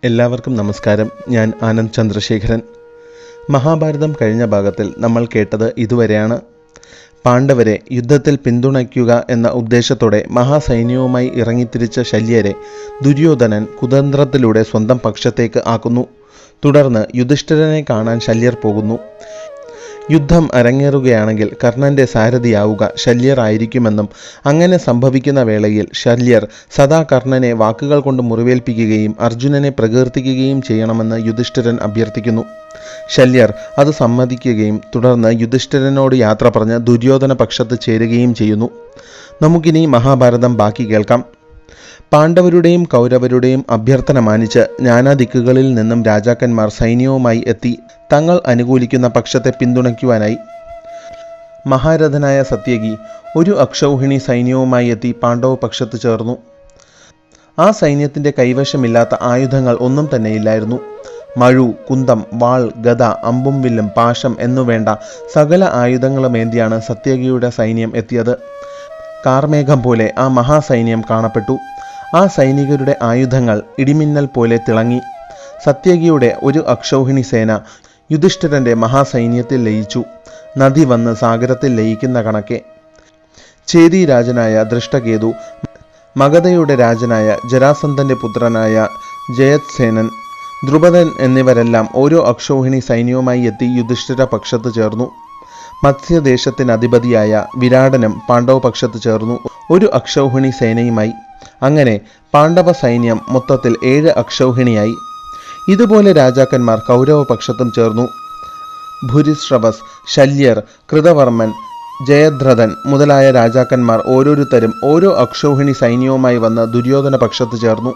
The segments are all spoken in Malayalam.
എല്ലാവർക്കും നമസ്കാരം. ഞാൻ ആനന്ദ് ചന്ദ്രശേഖരൻ. മഹാഭാരതം കഴിഞ്ഞ ഭാഗത്തിൽ നമ്മൾ കേട്ടത് ഇതുവരെയാണ്. പാണ്ഡവരെ യുദ്ധത്തിൽ പിന്തുണയ്ക്കുക എന്ന ഉദ്ദേശത്തോടെ മഹാസൈന്യവുമായി ഇറങ്ങിത്തിരിച്ച ശല്യരെ ദുര്യോധനൻ കുതന്ത്രത്തിലൂടെ സ്വന്തം പക്ഷത്തേക്ക് ആക്കുന്നു. തുടർന്ന് യുധിഷ്ഠിരനെ കാണാൻ ശല്യർ പോകുന്നു. യുദ്ധം അരങ്ങേറുകയാണെങ്കിൽ കർണന്റെ സാരഥിയാവുക ശല്യർ ആയിരിക്കുമെന്നും അങ്ങനെ സംഭവിക്കുന്ന വേളയിൽ ശല്യർ സദാ കർണനെ വാക്കുകൾ കൊണ്ട് മുറിവേൽപ്പിക്കുകയും അർജുനനെ പ്രകീർത്തിക്കുകയും ചെയ്യണമെന്ന് യുധിഷ്ഠിരൻ അഭ്യർത്ഥിക്കുന്നു. ശല്യർ അത് സമ്മതിക്കുകയും തുടർന്ന് യുധിഷ്ഠിരനോട് യാത്ര പറഞ്ഞ് ദുര്യോധന പക്ഷത്ത് ചേരുകയും ചെയ്യുന്നു. നമുക്കിനി മഹാഭാരതം ബാക്കി കേൾക്കാം. പാണ്ഡവരുടെയും കൗരവരുടെയും അഭ്യർത്ഥന മാനിച്ച് നാനാദിക്കുകളിൽ നിന്നും രാജാക്കന്മാർ സൈന്യവുമായി എത്തി തങ്ങൾ അനുകൂലിക്കുന്ന പക്ഷത്തെ പിന്തുണയ്ക്കുവാനായി. മഹാരഥനായ സത്യകി ഒരു അക്ഷൗഹിണി സൈന്യവുമായി എത്തി പാണ്ഡവ പക്ഷത്ത് ചേർന്നു. ആ സൈന്യത്തിൻ്റെ കൈവശമില്ലാത്ത ആയുധങ്ങൾ ഒന്നും തന്നെയില്ലായിരുന്നു. മഴു, കുന്തം, വാൾ, ഗദ, അമ്പും വില്ലും, പാശം എന്നുവേണ്ട സകല ആയുധങ്ങളുമേന്തിയാണ് സത്യകിയുടെ സൈന്യം എത്തിയത്. കാർമേഘം പോലെ ആ മഹാസൈന്യം കാണപ്പെട്ടു. ആ സൈനികരുടെ ആയുധങ്ങൾ ഇടിമിന്നൽ പോലെ തിളങ്ങി. സത്യകിയുടെ ഒരു അക്ഷൗഹിണി സേന യുധിഷ്ഠിരന്റെ മഹാസൈന്യത്തിൽ ലയിച്ചു. നദി വന്ന് സാഗരത്തിൽ ലയിക്കുന്ന കണക്കെ. ചേതി രാജനായ ദൃഷ്ടകേതു, മഗധയുടെ രാജനായ ജരാസന്ധന്റെ പുത്രനായ ജയത്സേനൻ, ദ്രുപദൻ എന്നിവരെല്ലാം ഓരോ അക്ഷൗഹിണി സൈന്യവുമായി എത്തി യുധിഷ്ഠിര പക്ഷത്ത് ചേർന്നു. മത്സ്യദേശത്തിന് അധിപതിയായ വിരാടനും പാണ്ഡവ പക്ഷത്ത് ചേർന്നു ഒരു അക്ഷൗഹിണി സേനയുമായി. അങ്ങനെ പാണ്ഡവ സൈന്യം മൊത്തത്തിൽ 7 അക്ഷൗഹിണിയായി. ഇതുപോലെ രാജാക്കന്മാർ കൗരവ പക്ഷത്തും ചേർന്നു. ഭൂരിശ്രവസ്, ശല്യർ, കൃതവർമ്മൻ, ജയദ്രഥൻ മുതലായ രാജാക്കന്മാർ ഓരോരുത്തരും ഓരോ അക്ഷൗഹിണി സൈന്യവുമായി വന്ന് ദുര്യോധന പക്ഷത്ത് ചേർന്നു.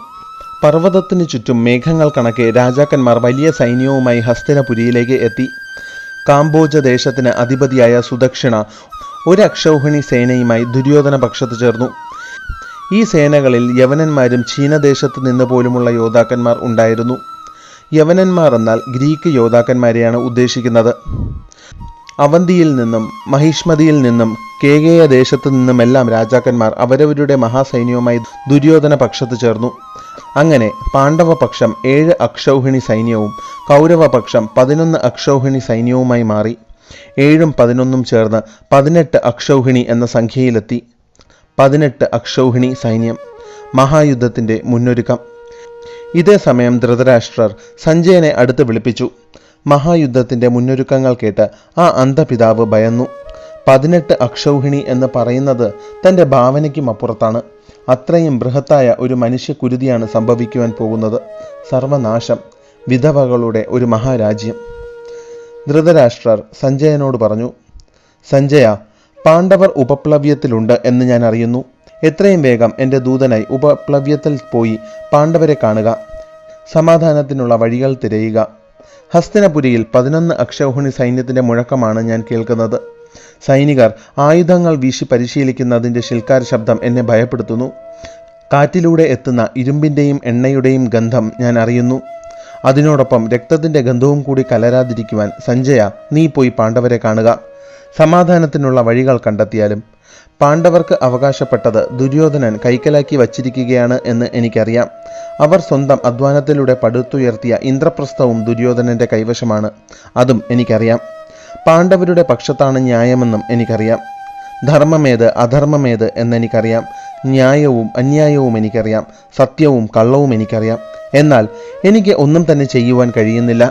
പർവ്വതത്തിനു ചുറ്റും മേഘങ്ങൾ കണക്കെ രാജാക്കന്മാർ വലിയ സൈന്യവുമായി ഹസ്തിനപുരിയിലേക്ക് എത്തി. കാംബോജ ദേശത്തിന് അധിപതിയായ സുദക്ഷിണ ഒരു അക്ഷൗഹിണി സേനയുമായി ദുര്യോധന പക്ഷത്ത് ചേർന്നു. ഈ സേനകളിൽ യവനന്മാരും ചീനദേശത്ത് നിന്ന് പോലുമുള്ള യോദ്ധാക്കന്മാർ ഉണ്ടായിരുന്നു. യവനന്മാർ എന്നാൽ ഗ്രീക്ക് യോദ്ധാക്കന്മാരെയാണ് ഉദ്ദേശിക്കുന്നത്. അവന്തിയിൽ നിന്നും മഹിഷ്മതിയിൽ നിന്നും കേകേയ ദേശത്തു നിന്നുമെല്ലാം രാജാക്കന്മാർ അവരവരുടെ മഹാസൈന്യവുമായി ദുര്യോധന പക്ഷത്ത് ചേർന്നു. അങ്ങനെ പാണ്ഡവ പക്ഷം 7 അക്ഷൗഹിണി സൈന്യവും കൗരവപക്ഷം 11 അക്ഷൗഹിണി സൈന്യവുമായി മാറി. 7ഉം 11ഉം ചേർന്ന് 18 അക്ഷൗഹിണി എന്ന സംഖ്യയിലെത്തി. 18 അക്ഷൗഹിണി സൈന്യം. മഹായുദ്ധത്തിൻ്റെ മുന്നൊരുക്കം. ഇതേ സമയം ധൃതരാഷ്ട്രർ സഞ്ജയനെ അടുത്ത് വിളിപ്പിച്ചു. മഹായുദ്ധത്തിൻ്റെ മുന്നൊരുക്കങ്ങൾ കേട്ട് ആ അന്ധപിതാവ് ഭയന്നു. 18 അക്ഷൗഹിണി എന്ന് പറയുന്നത് തൻ്റെ ഭാവനയ്ക്കും അപ്പുറത്താണ്. അത്രയും ബൃഹത്തായ ഒരു മനുഷ്യക്കുരുതിയാണ് സംഭവിക്കുവാൻ പോകുന്നത്. സർവനാശം, വിധവകളുടെ ഒരു മഹാരാജ്യം. ധൃതരാഷ്ട്രർ സഞ്ജയനോട് പറഞ്ഞു, സഞ്ജയ, പാണ്ഡവർ ഉപപ്ലവ്യത്തിലുണ്ട് എന്ന് ഞാൻ അറിയുന്നു. എത്രയും വേഗം എൻ്റെ ദൂതനായി ഉപപ്ലവ്യത്തിൽ പോയി പാണ്ഡവരെ കാണുക. സമാധാനത്തിനുള്ള വഴികൾ തിരയുക. ഹസ്തിനപുരിയിൽ 11 അക്ഷൗഹിണി സൈന്യത്തിൻ്റെ മുഴക്കമാണ് ഞാൻ കേൾക്കുന്നത്. സൈനികർ ആയുധങ്ങൾ വീശി പരിശീലിക്കുന്നതിൻ്റെ ശിൽക്കാര ശബ്ദം എന്നെ ഭയപ്പെടുത്തുന്നു. കാറ്റിലൂടെ എത്തുന്ന ഇരുമ്പിൻ്റെയും എണ്ണയുടെയും ഗന്ധം ഞാൻ അറിയുന്നു. അതിനോടൊപ്പം രക്തത്തിൻ്റെ ഗന്ധവും കൂടി കലരാതിരിക്കുവാൻ സഞ്ജയ, നീ പോയി പാണ്ഡവരെ കാണുക. സമാധാനത്തിനുള്ള വഴികൾ കണ്ടെത്തിയാലും. പാണ്ഡവർക്ക് അവകാശപ്പെട്ടത് ദുര്യോധനൻ കൈക്കലാക്കി വച്ചിരിക്കുകയാണ് എന്ന് എനിക്കറിയാം. അവർ സ്വന്തം അധ്വാനത്തിലൂടെ പടുത്തുയർത്തിയ ഇന്ദ്രപ്രസ്ഥവും ദുര്യോധനൻ്റെ കൈവശമാണ്. അതും എനിക്കറിയാം. പാണ്ഡവരുടെ പക്ഷത്താണ് ന്യായമെന്നും എനിക്കറിയാം. ധർമ്മമേത് അധർമ്മമേത് എന്നെനിക്കറിയാം. ന്യായവും അന്യായവും എനിക്കറിയാം. സത്യവും കള്ളവും എനിക്കറിയാം. എന്നാൽ എനിക്ക് ഒന്നും തന്നെ ചെയ്യുവാൻ കഴിയുന്നില്ല.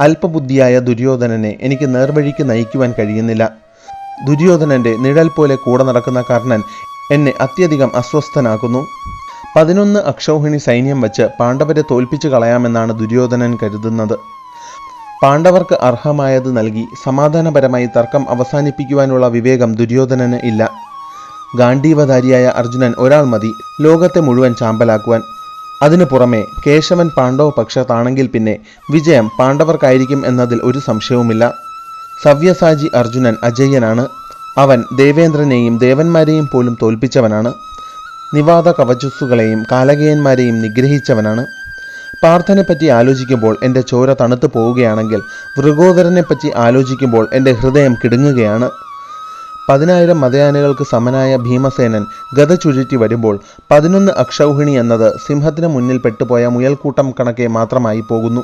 അല്പബുദ്ധിയായ ദുര്യോധനനെ എനിക്ക് നേർവഴിക്ക് നയിക്കുവാൻ കഴിയുന്നില്ല. ദുര്യോധനൻ്റെ നിഴൽ പോലെ കൂടെ നടക്കുന്ന കർണൻ എന്നെ അത്യധികം അസ്വസ്ഥനാക്കുന്നു. 11 അക്ഷൗഹിണി സൈന്യം വച്ച് പാണ്ഡവരെ തോൽപ്പിച്ചു കളയാമെന്നാണ് ദുര്യോധനൻ കരുതുന്നത്. പാണ്ഡവർക്ക് അർഹമായത് നൽകി സമാധാനപരമായി തർക്കം അവസാനിപ്പിക്കുവാനുള്ള വിവേകം ദുര്യോധനന് ഇല്ല. ഗാണ്ഡീവധാരിയായ അർജുനൻ ഒരാൾ മതി ലോകത്തെ മുഴുവൻ ചാമ്പലാക്കുവാൻ. അതിനു പുറമെ കേശവൻ പാണ്ഡവ പക്ഷത്താണെങ്കിൽ പിന്നെ വിജയം പാണ്ഡവർക്കായിരിക്കും എന്നതിൽ ഒരു സംശയവുമില്ല. സവ്യസാചി അർജുനൻ അജയ്യനാണ്. അവൻ ദേവേന്ദ്രനെയും ദേവന്മാരെയും പോലും തോൽപ്പിച്ചവനാണ്. നിവാത കവചസ്സുകളെയും കാലകേയന്മാരെയും നിഗ്രഹിച്ചവനാണ്. പാർത്ഥനെപ്പറ്റി ആലോചിക്കുമ്പോൾ എൻ്റെ ചോര തണുത്തു പോവുകയാണെങ്കിൽ വൃഗോദരനെപ്പറ്റി ആലോചിക്കുമ്പോൾ എൻ്റെ ഹൃദയം കിടുങ്ങുകയാണ്. 10,000 മതയാനകൾക്ക് സമനായ ഭീമസേനൻ ഗദ ചുഴറ്റി വരുമ്പോൾ 11 അക്ഷൗഹിണി എന്നത് സിംഹത്തിന് മുന്നിൽ പെട്ടുപോയ മുയൽക്കൂട്ടം കണക്കെ മാത്രമായി പോകുന്നു.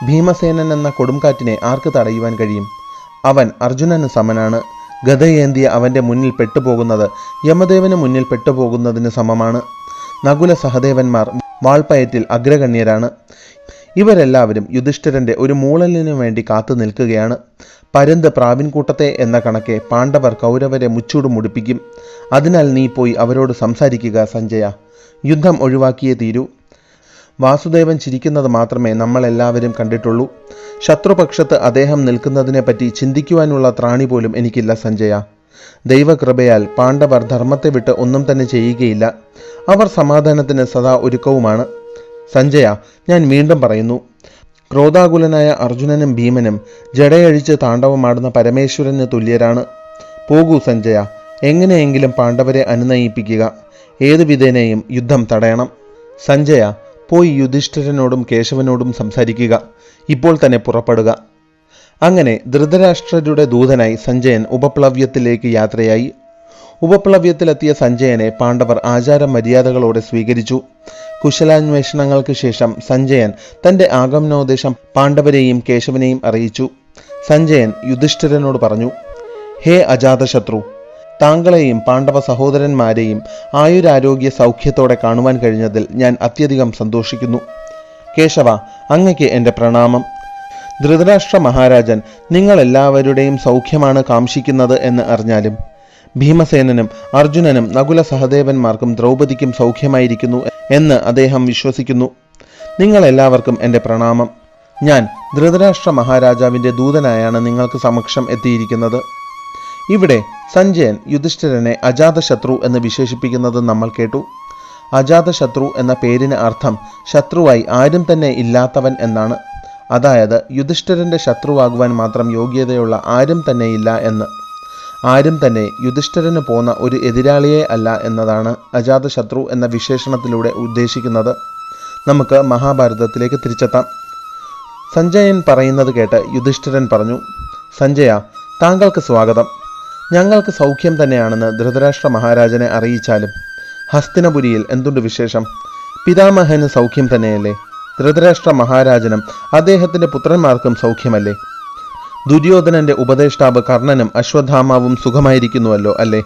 ഭീമസേനൻ എന്ന കൊടുംകാറ്റിനെ ആർക്ക് തടയുവാൻ കഴിയും? അവൻ അർജുനന് സമനാണ്. ഗദയേന്തിയ അവൻ്റെ മുന്നിൽ പെട്ടുപോകുന്നത് യമദേവന് മുന്നിൽ പെട്ടുപോകുന്നതിന് സമമാണ്. നകുല സഹദേവന്മാർ വാൾപ്പയറ്റിൽ അഗ്രഗണ്യരാണ്. ഇവരെല്ലാവരും യുധിഷ്ഠിരൻ്റെ ഒരു മൂളലിനു വേണ്ടി കാത്തു നിൽക്കുകയാണ്. പരുന്ത് പ്രാവിൻകൂട്ടത്തെ എന്ന കണക്കെ പാണ്ഡവർ കൗരവരെ മുച്ചൂട് മുടിപ്പിക്കും. അതിനാൽ നീ പോയി അവരോട് സംസാരിക്കുക സഞ്ജയ. യുദ്ധം ഒഴിവാക്കിയേ തീരൂ. വാസുദേവൻ ചിരിക്കുന്നത് മാത്രമേ നമ്മളെല്ലാവരും കണ്ടിട്ടുള്ളൂ. ശത്രുപക്ഷത്ത് അദ്ദേഹം നിൽക്കുന്നതിനെപ്പറ്റി ചിന്തിക്കുവാനുള്ള ത്രാണി പോലും എനിക്കില്ല സഞ്ജയ. ദൈവകൃപയാൽ പാണ്ഡവർ ധർമ്മത്തെ വിട്ട് ഒന്നും തന്നെ ചെയ്യുകയില്ല. അവർ സമാധാനത്തിന് സദാ ഒരുക്കവുമാണ്. സഞ്ജയ, ഞാൻ വീണ്ടും പറയുന്നു, ക്രോധാകുലനായ അർജുനനും ഭീമനും ജടയഴിച്ച് താണ്ഡവമാടുന്ന പരമേശ്വരന് തുല്യരാണ്. പോകൂ സഞ്ജയ, എങ്ങനെയെങ്കിലും പാണ്ഡവരെ അനുനയിപ്പിക്കുക. ഏതു വിധേനയും യുദ്ധം തടയണം. സഞ്ജയ, പോയി യുധിഷ്ഠിരനോടും കേശവനോടും സംസാരിക്കുക. ഇപ്പോൾ തന്നെ പുറപ്പെടുക. അങ്ങനെ ധൃതരാഷ്ട്രരുടെ ദൂതനായി സഞ്ജയൻ ഉപപ്ലവ്യത്തിലേക്ക് യാത്രയായി. ഉപപ്ലവ്യത്തിലെത്തിയ സഞ്ജയനെ പാണ്ഡവർ ആചാര മര്യാദകളോടെ സ്വീകരിച്ചു. കുശലാന്വേഷണങ്ങൾക്ക് ശേഷം സഞ്ജയൻ തൻ്റെ ആഗമനോദ്ദേശം പാണ്ഡവരെയും കേശവനെയും അറിയിച്ചു. സഞ്ജയൻ യുധിഷ്ഠിരനോട് പറഞ്ഞു, ഹേ അജാതശത്രു, താങ്കളെയും പാണ്ഡവ സഹോദരന്മാരെയും ആയുരാരോഗ്യ സൗഖ്യത്തോടെ കാണുവാൻ കഴിഞ്ഞതിൽ ഞാൻ അത്യധികം സന്തോഷിക്കുന്നു. കേശവ, അങ്ങയ്ക്ക് എൻ്റെ പ്രണാമം. ധൃതരാഷ്ട്ര മഹാരാജൻ നിങ്ങളെല്ലാവരുടെയും സൗഖ്യമാണ് കാംക്ഷിക്കുന്നത് എന്ന് അറിഞ്ഞാലും ഭീമസേനനും അർജുനനും നകുല സഹദേവന്മാർക്കും ദ്രൗപദിക്കും സൗഖ്യമായിരിക്കുന്നു എന്ന് അദ്ദേഹം വിശ്വസിക്കുന്നു. നിങ്ങളെല്ലാവർക്കും എൻ്റെ പ്രണാമം. ഞാൻ ധൃതരാഷ്ട്ര മഹാരാജാവിൻ്റെ ദൂതനായാണ് നിങ്ങൾക്ക് സമക്ഷം എത്തിയിരിക്കുന്നത്. ഇവിടെ സഞ്ജയൻ യുധിഷ്ഠിരനെ അജാതശത്രു എന്ന് വിശേഷിപ്പിക്കുന്നത് നമ്മൾ കേട്ടു. അജാതശത്രു എന്ന പേരിന് അർത്ഥം ശത്രുവായി ആരും തന്നെ ഇല്ലാത്തവൻ എന്നാണ്. അതായത് യുധിഷ്ഠിരൻ്റെ ശത്രുവാകുവാൻ മാത്രം യോഗ്യതയുള്ള ആരും തന്നെയില്ല എന്ന്. ആരും തന്നെ യുധിഷ്ഠിരന് പോന്ന ഒരു എതിരാളിയെ അല്ല എന്നതാണ് അജാതശത്രു എന്ന വിശേഷണത്തിലൂടെ ഉദ്ദേശിക്കുന്നത്. നമുക്ക് മഹാഭാരതത്തിലേക്ക് തിരിച്ചെത്താം. സഞ്ജയൻ പറയുന്നത് കേട്ട് യുധിഷ്ഠിരൻ പറഞ്ഞു, സഞ്ജയ, താങ്കൾക്ക് സ്വാഗതം. ഞങ്ങൾക്ക് സൗഖ്യം തന്നെയാണെന്ന് ധൃതരാഷ്ട്ര മഹാരാജനെ അറിയിച്ചാലും ഹസ്തിനപുരിയിൽ എന്തുണ്ട് വിശേഷം? പിതാമഹന് സൗഖ്യം തന്നെയല്ലേ? ധൃതരാഷ്ട്ര മഹാരാജനും അദ്ദേഹത്തിൻ്റെ പുത്രന്മാർക്കും സൗഖ്യമല്ലേ? ദുര്യോധനന്റെ ഉപദേഷ്ടാവ് കർണനും അശ്വത്ഥാമാവും സുഖമായിരിക്കുന്നുവല്ലോ അല്ലേ?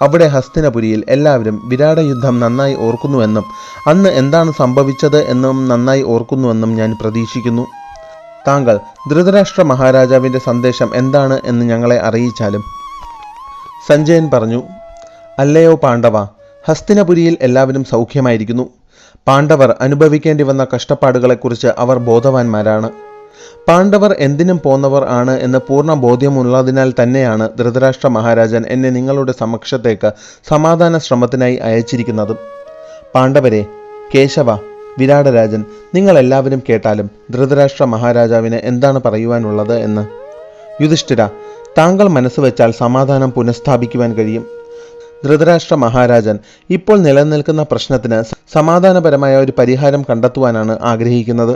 അവിടെ ഹസ്തിനപുരിയിൽ എല്ലാവരും വിരാട യുദ്ധം നന്നായി ഓർക്കുന്നുവെന്നും അന്ന് എന്താണ് സംഭവിച്ചത് എന്നും നന്നായി ഓർക്കുന്നുവെന്നും ഞാൻ പ്രതീക്ഷിക്കുന്നു. താങ്കൾ ധൃതരാഷ്ട്ര മഹാരാജാവിൻ്റെ സന്ദേശം എന്താണ് എന്ന് ഞങ്ങളെ അറിയിച്ചാലും. സഞ്ജയൻ പറഞ്ഞു, അല്ലയോ പാണ്ഡവ, ഹസ്തിനപുരിയിൽ എല്ലാവരും സൗഖ്യമായിരിക്കുന്നു. പാണ്ഡവർ അനുഭവിക്കേണ്ടി വന്ന കഷ്ടപ്പാടുകളെക്കുറിച്ച് അവർ ബോധവാന്മാരാണ്. പാണ്ഡവർ എന്തിനും പോന്നവർ ആണ് എന്ന് പൂർണ്ണ ബോധ്യമുള്ളതിനാൽ തന്നെയാണ് ധൃതരാഷ്ട്ര മഹാരാജൻ എന്നെ നിങ്ങളുടെ സമക്ഷത്തേക്ക് സമാധാന ശ്രമത്തിനായി അയച്ചിരിക്കുന്നതും. പാണ്ഡവരെ, കേശവ, വിരാടരാജൻ, നിങ്ങളെല്ലാവരും കേട്ടാലും ധൃതരാഷ്ട്ര മഹാരാജാവിന് എന്താണ് പറയുവാനുള്ളത് എന്ന്. യുധിഷ്ഠിര, താങ്കൾ മനസ്സ് വെച്ചാൽ സമാധാനം പുനഃസ്ഥാപിക്കുവാൻ കഴിയും. ധൃതരാഷ്ട്ര മഹാരാജൻ ഇപ്പോൾ നിലനിൽക്കുന്ന പ്രശ്നത്തിന് സമാധാനപരമായ ഒരു പരിഹാരം കണ്ടെത്തുവാനാണ് ആഗ്രഹിക്കുന്നത്.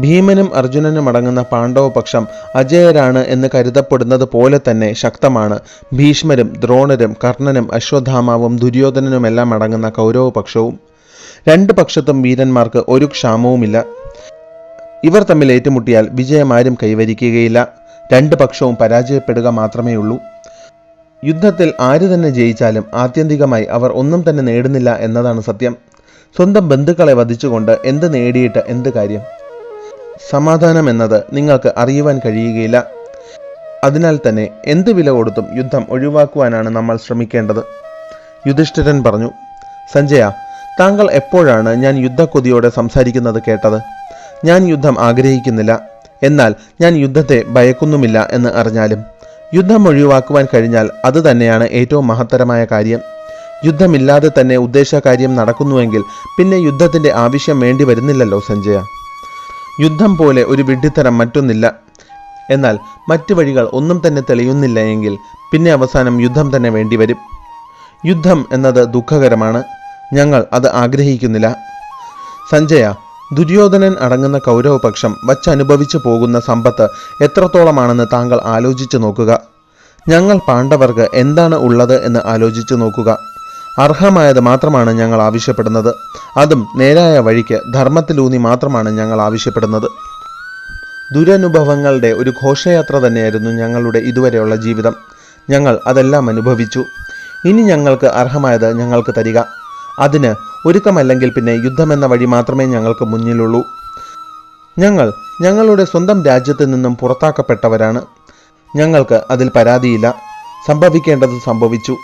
ഭീമനും അർജുനനും അടങ്ങുന്ന പാണ്ഡവപക്ഷം അജയരാണ് എന്ന് കരുതപ്പെടുന്നത് പോലെ തന്നെ ശക്തമാണ് ഭീഷ്മരും ദ്രോണരും കർണനും അശ്വത്ഥാമാവും ദുര്യോധനനുമെല്ലാം അടങ്ങുന്ന കൗരവപക്ഷവും. രണ്ട് പക്ഷത്തും വീരന്മാർക്ക് ഒരു ക്ഷാമവുമില്ല. ഇവർ തമ്മിൽ ഏറ്റുമുട്ടിയാൽ വിജയമാരും കൈവരിക്കുകയില്ല. രണ്ട് പക്ഷവും പരാജയപ്പെടുക മാത്രമേ ഉള്ളൂ. യുദ്ധത്തിൽ ആര് തന്നെ ജയിച്ചാലും ആത്യന്തികമായി അവർ ഒന്നും തന്നെ നേടുന്നില്ല എന്നതാണ് സത്യം. സ്വന്തം ബന്ധുക്കളെ വധിച്ചുകൊണ്ട് എന്ത് നേടിയിട്ട് എന്ത് കാര്യം? സമാധാനം എന്നത് നിങ്ങൾക്ക് അറിയുവാൻ കഴിയുകയില്ല. അതിനാൽ തന്നെ എന്ത് വില കൊടുത്തും യുദ്ധം ഒഴിവാക്കുവാനാണ് നമ്മൾ ശ്രമിക്കേണ്ടത്. യുധിഷ്ഠിരൻ പറഞ്ഞു, സഞ്ജയ, താങ്കൾ എപ്പോഴാണ് ഞാൻ യുദ്ധക്കൊതിയോടെ സംസാരിക്കുന്നത് കേട്ടത്? ഞാൻ യുദ്ധം ആഗ്രഹിക്കുന്നില്ല, എന്നാൽ ഞാൻ യുദ്ധത്തെ ഭയക്കുന്നുമില്ല എന്ന് അറിഞ്ഞാലും യുദ്ധം ഒഴിവാക്കുവാൻ കഴിഞ്ഞാൽ അത് തന്നെയാണ് ഏറ്റവും മഹത്തരമായ കാര്യം. യുദ്ധമില്ലാതെ തന്നെ ഉദ്ദേശകാര്യം നടക്കുന്നുവെങ്കിൽ പിന്നെ യുദ്ധത്തിൻ്റെ ആവശ്യം വേണ്ടി വരുന്നില്ലല്ലോ സഞ്ജയ. യുദ്ധം പോലെ ഒരു വിഡ്ഢിത്തരം മറ്റൊന്നില്ല. എന്നാൽ മറ്റു വഴികൾ ഒന്നും തന്നെ തെളിയുന്നില്ല എങ്കിൽ പിന്നെ അവസാനം യുദ്ധം തന്നെ വേണ്ടിവരും. യുദ്ധം എന്നത് ദുഃഖകരമാണ്. ഞങ്ങൾ അത് ആഗ്രഹിക്കുന്നില്ല. സഞ്ജയ, ദുര്യോധനൻ അടങ്ങുന്ന കൗരവപക്ഷം വച്ചനുഭവിച്ചു പോകുന്ന സമ്പത്ത് എത്രത്തോളമാണെന്ന് താങ്കൾ ആലോചിച്ചു നോക്കുക. ഞങ്ങൾ പാണ്ഡവർക്ക് എന്താണ് ഉള്ളത് എന്ന് ആലോചിച്ചു നോക്കുക. അർഹമായത് മാത്രമാണ് ഞങ്ങൾ ആവശ്യപ്പെടുന്നത്. അതും നേരായ വഴിക്ക് ധർമ്മത്തിലൂന്നി മാത്രമാണ് ഞങ്ങൾ ആവശ്യപ്പെടുന്നത്. ദുരനുഭവങ്ങളുടെ ഒരു ഘോഷയാത്ര തന്നെയായിരുന്നു ഞങ്ങളുടെ ഇതുവരെയുള്ള ജീവിതം. ഞങ്ങൾ അതെല്ലാം അനുഭവിച്ചു. ഇനി ഞങ്ങൾക്ക് അർഹമായത് ഞങ്ങൾക്ക് തരിക. അതിന് ഒരുക്കമല്ലെങ്കിൽ പിന്നെ യുദ്ധമെന്ന വഴി മാത്രമേ ഞങ്ങൾക്ക് മുന്നിലുള്ളൂ. ഞങ്ങൾ ഞങ്ങളുടെ സ്വന്തം രാജ്യത്ത് നിന്നും പുറത്താക്കപ്പെട്ടവരാണ്. ഞങ്ങൾക്ക് അതിൽ പരാതിയില്ല. സംഭവിക്കേണ്ടത് സംഭവിച്ചു.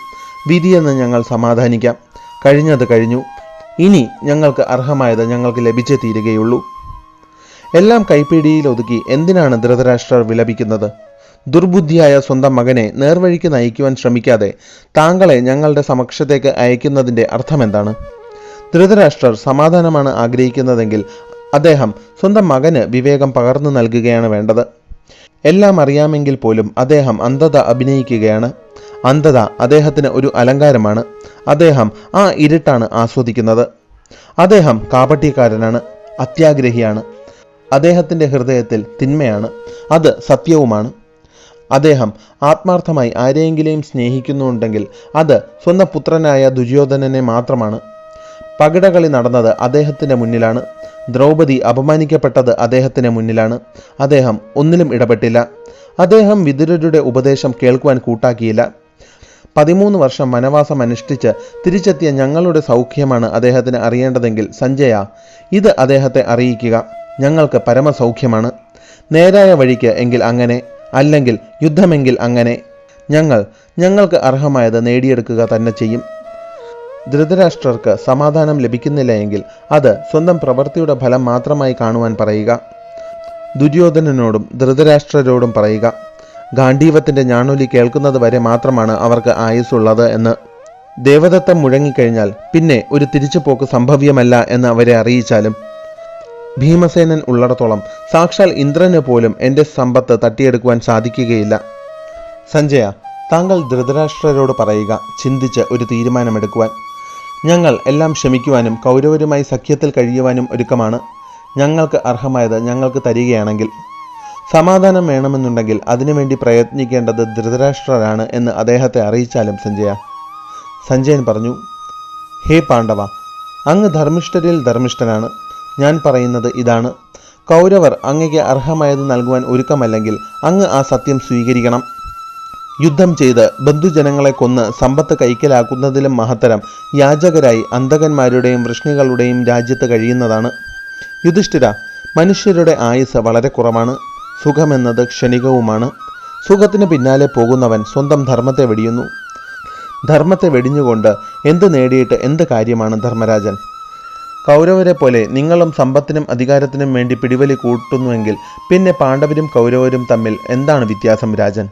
വിധിയെന്ന് ഞങ്ങൾ സമാധാനിക്കാം. കഴിഞ്ഞത് കഴിഞ്ഞു. ഇനി ഞങ്ങൾക്ക് അർഹമായത് ഞങ്ങൾക്ക് ലഭിച്ചേ തീരുകയുള്ളൂ. എല്ലാം കൈപ്പിടിയിൽ ഒതുക്കി എന്തിനാണ് ധൃതരാഷ്ട്രർ വിലപിക്കുന്നത്? ദുർബുദ്ധിയായ സ്വന്തം മകനെ നേർവഴിക്ക് നയിക്കുവാൻ ശ്രമിക്കാതെ താങ്കളെ ഞങ്ങളുടെ സമക്ഷത്തേക്ക് അയക്കുന്നതിൻ്റെ അർത്ഥമെന്താണ്? ധൃതരാഷ്ട്രർ സമാധാനമാണ് ആഗ്രഹിക്കുന്നതെങ്കിൽ അദ്ദേഹം സ്വന്തം മകന് വിവേകം പകർന്നു നൽകുകയാണ് വേണ്ടത്. എല്ലാം അറിയാമെങ്കിൽ പോലും അദ്ദേഹം അന്ധത അഭിനയിക്കുകയാണ്. അന്ധത അദ്ദേഹത്തിന് ഒരു അലങ്കാരമാണ്. അദ്ദേഹം ആ ഇരുട്ടാണ് ആസ്വദിക്കുന്നത്. അദ്ദേഹം കാപട്യക്കാരനാണ്, അത്യാഗ്രഹിയാണ്. അദ്ദേഹത്തിൻ്റെ ഹൃദയത്തിൽ തിന്മയാണ്, അത് സത്യവുമാണ്. അദ്ദേഹം ആത്മാർത്ഥമായി ആരെയെങ്കിലും സ്നേഹിക്കുന്നുണ്ടെങ്കിൽ അത് സ്വന്തം പുത്രനായ ദുര്യോധനനെ മാത്രമാണ്. പകിടകളി നടന്നത് അദ്ദേഹത്തിൻ്റെ മുന്നിലാണ്. ദ്രൗപദി അപമാനിക്കപ്പെട്ടത് അദ്ദേഹത്തിന് മുന്നിലാണ്. അദ്ദേഹം ഒന്നിലും ഇടപെട്ടില്ല. അദ്ദേഹം വിതുരരുടെ ഉപദേശം കേൾക്കുവാൻ കൂട്ടാക്കിയില്ല. 13 വർഷം വനവാസം അനുഷ്ഠിച്ച് തിരിച്ചെത്തിയ ഞങ്ങളുടെ സൗഖ്യമാണ് അദ്ദേഹത്തിന് അറിയേണ്ടതെങ്കിൽ സഞ്ജയ, ഇത് അദ്ദേഹത്തെ അറിയിക്കുക. ഞങ്ങൾക്ക് പരമസൗഖ്യമാണ്. നേരായ വഴിക്ക് എങ്കിൽ അങ്ങനെ, അല്ലെങ്കിൽ യുദ്ധമെങ്കിൽ അങ്ങനെ. ഞങ്ങൾക്ക് അർഹമായത് നേടിയെടുക്കുക തന്നെ ചെയ്യും. ധൃതരാഷ്ട്രർക്ക് സമാധാനം ലഭിക്കുന്നില്ല എങ്കിൽ അത് സ്വന്തം പ്രവൃത്തിയുടെ ഫലം മാത്രമായി കാണുവാൻ പറയുക. ദുര്യോധനനോടും ധൃതരാഷ്ട്രരോടും പറയുക, ഗാണ്ഡീവത്തിൻ്റെ ഞാണൊലി കേൾക്കുന്നത് വരെ മാത്രമാണ് അവർക്ക് ആയുസ്സുള്ളത് എന്ന്. ദേവദത്തം മുഴങ്ങിക്കഴിഞ്ഞാൽ പിന്നെ ഒരു തിരിച്ചുപോക്ക് സംഭവ്യമല്ല എന്ന് അവരെ അറിയിച്ചാലും. ഭീമസേനൻ ഉള്ളിടത്തോളം സാക്ഷാൽ ഇന്ദ്രന് പോലും എൻ്റെ സമ്പത്ത് തട്ടിയെടുക്കുവാൻ സാധിക്കുകയില്ല. സഞ്ജയ, താങ്കൾ ധൃതരാഷ്ട്രരോട് പറയുക, ചിന്തിച്ച് ഒരു തീരുമാനമെടുക്കുവാൻ. ഞങ്ങൾ എല്ലാം ക്ഷമിക്കുവാനും കൗരവരുമായി സഖ്യത്തിൽ കഴിയുവാനും ഒരുക്കമാണ്. ഞങ്ങൾക്ക് അർഹമായത് ഞങ്ങൾക്ക് തരികയാണെങ്കിൽ. സമാധാനം വേണമെന്നുണ്ടെങ്കിൽ അതിനുവേണ്ടി പ്രയത്നിക്കേണ്ടത് ധൃതരാഷ്ട്രരാണ് എന്ന് അദ്ദേഹത്തെ അറിയിച്ചാലും സഞ്ജയ. സഞ്ജയൻ പറഞ്ഞു, ഹേ പാണ്ഡവ, അങ്ങ് ധർമ്മിഷ്ഠരിൽ ധർമ്മിഷ്ഠനാണ്. ഞാൻ പറയുന്നത് ഇതാണ്, കൗരവർ അങ്ങയ്ക്ക് അർഹമായത് നൽകുവാൻ ഒരുക്കമല്ലെങ്കിൽ അങ്ങ് ആ സത്യം സ്വീകരിക്കണം. യുദ്ധം ചെയ്ത് ബന്ധുജനങ്ങളെ കൊന്ന് സമ്പത്ത് കൈക്കലാക്കുന്നതിലും മഹത്തരം യാചകരായി അന്തകന്മാരുടെയും വൃഷ്ണികളുടെയും രാജ്യത്ത് കഴിയുന്നതാണ്. യുധിഷ്ഠിര, മനുഷ്യരുടെ ആയുസ് വളരെ കുറവാണ്. സുഖമെന്നത് ക്ഷണികവുമാണ്. സുഖത്തിന് പിന്നാലെ പോകുന്നവൻ സ്വന്തം ധർമ്മത്തെ വെടിയുന്നു. ധർമ്മത്തെ വെടിഞ്ഞുകൊണ്ട് എന്ത് നേടിയിട്ട് എന്ത് കാര്യമാണ് ധർമ്മരാജൻ? കൗരവരെ പോലെ നിങ്ങളും സമ്പത്തിനും അധികാരത്തിനും വേണ്ടി പിടിവലി കൂട്ടുന്നുവെങ്കിൽ പിന്നെ പാണ്ഡവരും കൗരവരും തമ്മിൽ എന്താണ് വ്യത്യാസം രാജൻ?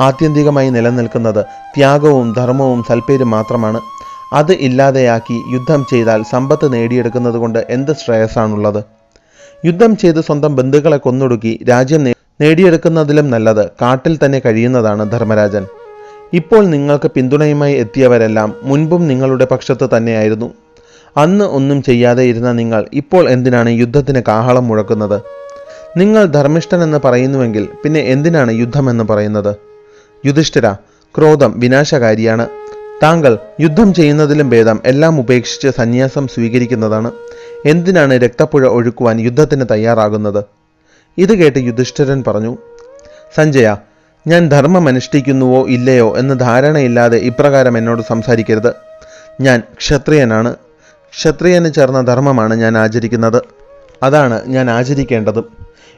ആത്യന്തികമായി നിലനിൽക്കുന്നത് ത്യാഗവും ധർമ്മവും സൽപ്പേരും മാത്രമാണ്. അത് ഇല്ലാതെയാക്കി യുദ്ധം ചെയ്താൽ സമ്പത്ത് നേടിയെടുക്കുന്നത് കൊണ്ട് എന്ത് ശ്രേയസ്സാണുള്ളത്? യുദ്ധം ചെയ്ത് സ്വന്തം ബന്ധുക്കളെ കൊന്നൊടുക്കി രാജ്യം നേടിയെടുക്കുന്നതിലും നല്ലത് കാട്ടിൽ തന്നെ കഴിയുന്നതാണ് ധർമ്മരാജൻ. ഇപ്പോൾ നിങ്ങൾക്ക് പിന്തുണയുമായി എത്തിയവരെല്ലാം മുൻപും നിങ്ങളുടെ പക്ഷത്ത് തന്നെയായിരുന്നു. അന്ന് ഒന്നും ചെയ്യാതെ ഇരുന്ന നിങ്ങൾ ഇപ്പോൾ എന്തിനാണ് യുദ്ധത്തിന് കാഹളം മുഴക്കുന്നത്? നിങ്ങൾ ധർമ്മിഷ്ഠനെന്ന് പറയുന്നുവെങ്കിൽ പിന്നെ എന്തിനാണ് യുദ്ധമെന്ന് പറയുന്നത്? യുധിഷ്ഠിര, ക്രോധം വിനാശകാരിയാണ്. താങ്കൾ യുദ്ധം ചെയ്യുന്നതിലും ഭേദം എല്ലാം ഉപേക്ഷിച്ച് സന്യാസം സ്വീകരിക്കുന്നതാണ്. എന്തിനാണ് രക്തപ്പുഴ ഒഴുക്കുവാൻ യുദ്ധത്തിന് തയ്യാറാകുന്നത്? ഇത് കേട്ട് യുധിഷ്ഠിരൻ പറഞ്ഞു, സഞ്ജയ, ഞാൻ ധർമ്മം അനുഷ്ഠിക്കുന്നുവോ ഇല്ലയോ എന്ന് ധാരണയില്ലാതെ ഇപ്രകാരം എന്നോട് സംസാരിക്കരുത്. ഞാൻ ക്ഷത്രിയനാണ്. ക്ഷത്രിയന് ചേർന്ന ധർമ്മമാണ് ഞാൻ ആചരിക്കുന്നത്. അതാണ് ഞാൻ ആചരിക്കേണ്ടതും.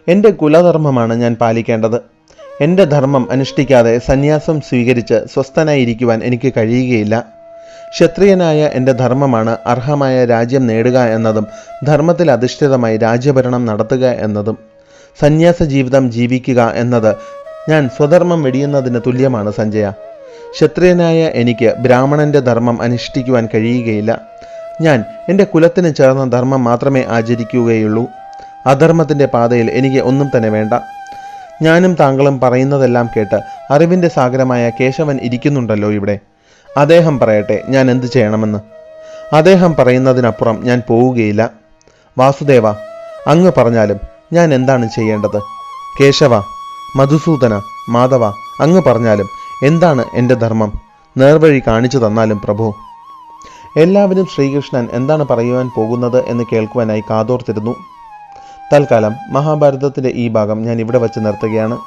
എൻ്റെ കുലധർമ്മമാണ് ഞാൻ പാലിക്കേണ്ടത്. എൻ്റെ ധർമ്മം അനുഷ്ഠിക്കാതെ സന്യാസം സ്വീകരിച്ച് സ്വസ്ഥനായിരിക്കുവാൻ എനിക്ക് കഴിയുകയില്ല. ക്ഷത്രിയനായ എൻ്റെ ധർമ്മമാണ് അർഹമായ രാജ്യം നേടുക എന്നതും ധർമ്മത്തിൽ അധിഷ്ഠിതമായി രാജ്യഭരണം നടത്തുക എന്നതും. സന്യാസ ജീവിതം ജീവിക്കുക എന്നത് ഞാൻ സ്വധർമ്മം വെടിയുന്നതിന് തുല്യമാണ് സഞ്ജയ. ക്ഷത്രിയനായ എനിക്ക് ബ്രാഹ്മണൻ്റെ ധർമ്മം അനുഷ്ഠിക്കുവാൻ കഴിയുകയില്ല. ഞാൻ എൻ്റെ കുലത്തിന് ചേർന്ന ധർമ്മം മാത്രമേ ആചരിക്കുകയുള്ളൂ. അധർമ്മത്തിൻ്റെ പാതയിൽ എനിക്ക് ഒന്നും തന്നെ വേണ്ട. ഞാനും താങ്കളും പറയുന്നതെല്ലാം കേട്ട് അറിവിൻ്റെ സാഗരമായ കേശവൻ ഇരിക്കുന്നുണ്ടല്ലോ ഇവിടെ. അദ്ദേഹം പറയട്ടെ ഞാൻ എന്ത് ചെയ്യണമെന്ന്. അദ്ദേഹം പറയുന്നതിനപ്പുറം ഞാൻ പോവുകയില്ല. വാസുദേവ, അങ്ങ് പറഞ്ഞാലും ഞാൻ എന്താണ് ചെയ്യേണ്ടത്? കേശവ, മധുസൂദന, മാധവ, അങ്ങ് പറഞ്ഞാലും എന്താണ് എൻ്റെ ധർമ്മം? നേർവഴി കാണിച്ചു തന്നാലും പ്രഭു. എല്ലാവരും ശ്രീകൃഷ്ണൻ എന്താണ് പറയുവാൻ പോകുന്നത് എന്ന് കേൾക്കുവാനായി കാതോർത്തിരുന്നു. തൽക്കാലം മഹാഭാരതത്തിൻ്റെ ഈ ഭാഗം ഞാൻ ഇവിടെ വച്ച് നിർത്തുകയാണ്.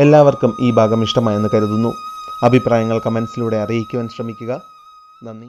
എല്ലാവർക്കും ഈ ഭാഗം ഇഷ്ടമായെന്ന് കരുതുന്നു. അഭിപ്രായങ്ങൾ കമൻസിലൂടെ അറിയിക്കുവാൻ ശ്രമിക്കുക. നന്ദി.